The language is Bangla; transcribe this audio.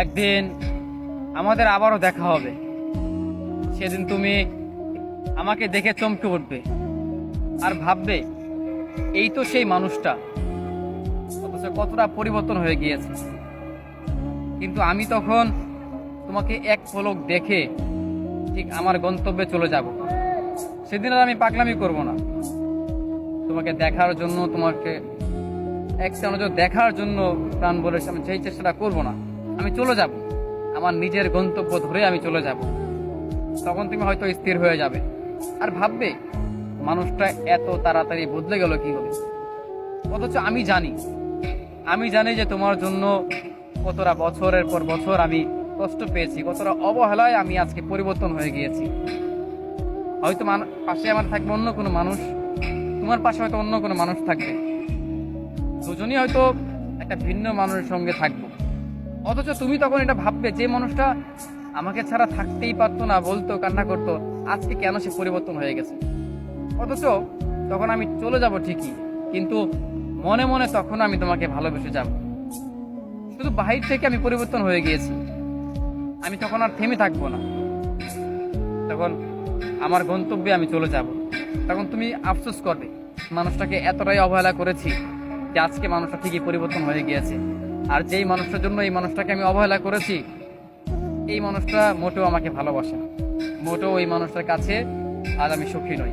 একদিন আমাদের আবারও দেখা হবে। সেদিন তুমি আমাকে দেখে চমকে উঠবে আর ভাববে এই তো সেই মানুষটা, অথচ কতটা পরিবর্তন হয়ে গিয়েছে। কিন্তু আমি তখন তোমাকে এক পলক দেখে ঠিক আমার গন্তব্যে চলে যাব। সেদিন আর আমি পাগলামি করব না। তোমাকে দেখার জন্য, তোমাকে একটা নজর দেখার জন্য প্রাণ বলে আমি সেই চেষ্টাটা করব না। আমি চলে যাব, আমার নিজের গন্তব্য ধরে আমি চলে যাব। তখন তুমি হয়তো স্থির হয়ে যাবে আর ভাববে মানুষটা এত তাড়াতাড়ি বদলে গেল কি হবে। অথচ আমি জানি যে তোমার জন্য কতটা বছরের পর বছর আমি কষ্ট পেয়েছি, কতটা অবহেলায় আমি আজকে পরিবর্তন হয়ে গিয়েছি। হয়তো পাশে আমার থাকবে অন্য কোনো মানুষ, তোমার পাশে হয়তো অন্য কোনো মানুষ থাকবে, দুজনই হয়তো একটা ভিন্ন মানুষের সঙ্গে থাকবো। অথচ তুমি তখন এটা ভাববে যে মানুষটা আমাকে ছাড়া থাকতেই পারতো না, বলতো, কান্না করতো, আজকে কেন সে পরিবর্তন হয়ে গেছে। অথচ তখন আমি চলে যাব ঠিকই, কিন্তু মনে মনে তখন আমি তোমাকে ভালোবেসে যাব। শুধু বাহির থেকে আমি পরিবর্তন হয়ে গিয়েছি, আমি তখন আর থেমে থাকবো না। তখন আমার গন্তব্যে আমি চলে যাব। তখন তুমি আফসোস করবে মানুষটাকে এতটাই অবহেলা করেছি যে আজকে মানুষটা ঠিকই পরিবর্তন হয়ে গিয়েছে। আর যেই মানুষটার জন্য এই মানুষটাকে আমি অবহেলা করেছি, এই মানুষটা মোটেও আমাকে ভালোবাসে না, মোটেও এই মানুষটার কাছে আজ আমি সুখী নই।